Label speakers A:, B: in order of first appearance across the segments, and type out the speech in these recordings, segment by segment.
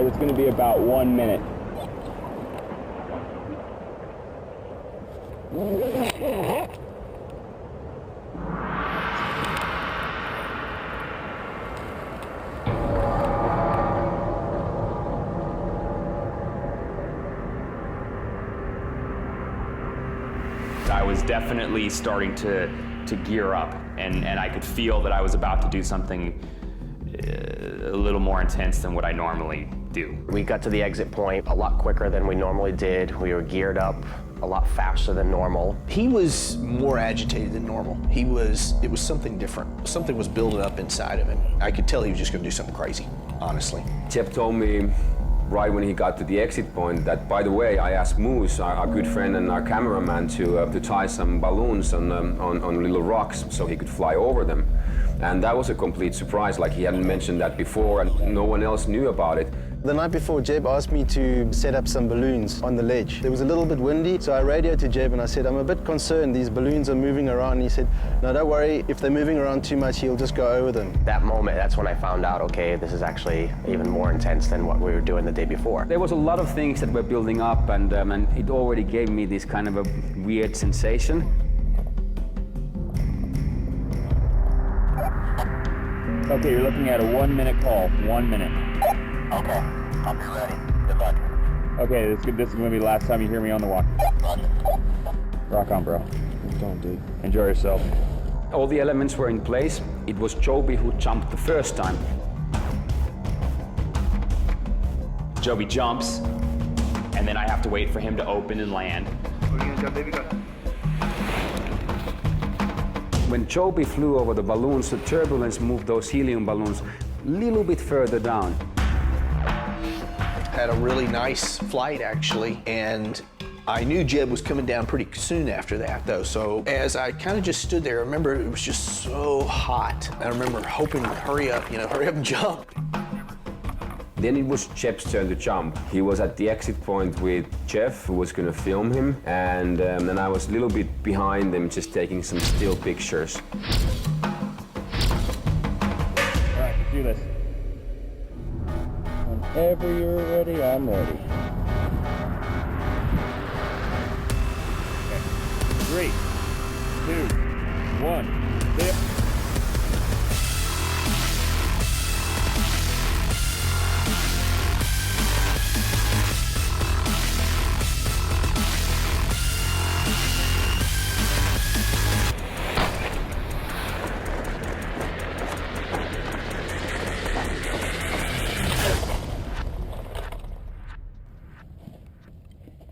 A: guys, it's going to be about 1 minute.
B: I was definitely starting to gear up, and I could feel that I was about to do something a little more intense than what I normally do.
C: We got to the exit point a lot quicker than we normally did. We were geared up a lot faster than normal.
D: He was more agitated than normal. It was something different. Something was building up inside of him. I could tell he was just going to do something crazy, honestly.
E: Jeb told me right when he got to the exit point that, by the way, I asked Moose, our good friend and our cameraman, to tie some balloons on little rocks so he could fly over them. And that was a complete surprise, like he hadn't mentioned that before and no one else knew about it.
F: The night before, Jeb asked me to set up some balloons on the ledge. It was a little bit windy, so I radioed to Jeb and I said, I'm a bit concerned, these balloons are moving around. And he said, no, don't worry, if they're moving around too much, he'll just go over them.
C: That moment, that's when I found out, okay, this is actually even more intense than what we were doing the day before.
G: There was a lot of things that were building up, and it already gave me this kind of a weird sensation.
A: Okay, you're looking at a 1 minute call. 1 minute.
H: Okay, I'll be ready. Good luck.
A: Okay, this is going to be the last time you hear me on the walk. Rock on, bro.
F: Don't, dude.
A: Enjoy yourself.
G: All the elements were in place. It was Joby who jumped the first time.
B: Joby jumps, and then I have to wait for him to open and land.
G: When Joby flew over the balloons, the turbulence moved those helium balloons a little bit further down.
D: Had a really nice flight, actually, and I knew Jeb was coming down pretty soon after that, though. So as I kind of just stood there, I remember it was just so hot. I remember hoping, hurry up and jump.
E: Then it was Jeb's turn to jump. He was at the exit point with Jeff, who was going to film him, and then I was a little bit behind them, just taking some still pictures.
A: All right, let's do this. Whenever you're ready, I'm ready. Okay. 3, 2, 1, zip.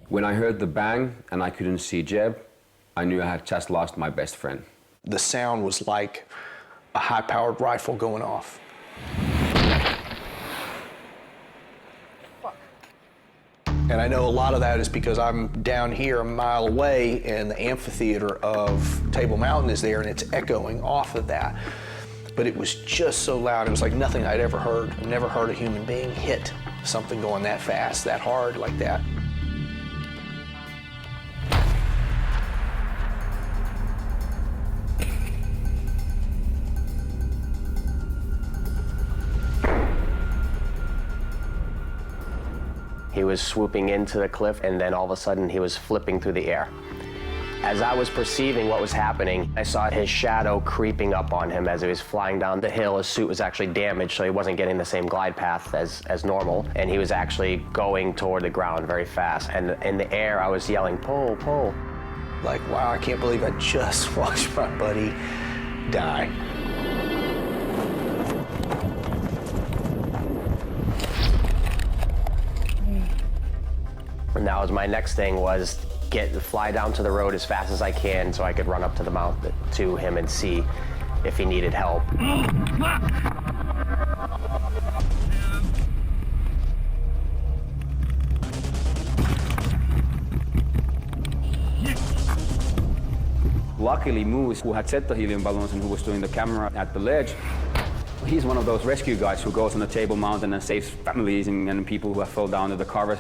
E: When I heard the bang and I couldn't see Jeb, I knew I had just lost my best friend.
D: The sound was like a high-powered rifle going off. And I know a lot of that is because I'm down here a mile away and the amphitheater of Table Mountain is there and it's echoing off of that. But it was just so loud, it was like nothing I'd ever heard. I've never heard a human being hit something going that fast, that hard like that.
C: He was swooping into the cliff, and then all of a sudden he was flipping through the air. As I was perceiving what was happening, I saw his shadow creeping up on him as he was flying down the hill. His suit was actually damaged, so he wasn't getting the same glide path as normal, and he was actually going toward the ground very fast. And in the air, I was yelling, pull, pull.
D: Like, wow, I can't believe I just watched my buddy die.
C: And that was my next thing, was fly down to the road as fast as I can so I could run up to the mountain to him and see if he needed help.
G: Luckily, Moose, who had set the helium balloons and who was doing the camera at the ledge, he's one of those rescue guys who goes on the Table Mountain and saves families and people who have fell down to the carvers.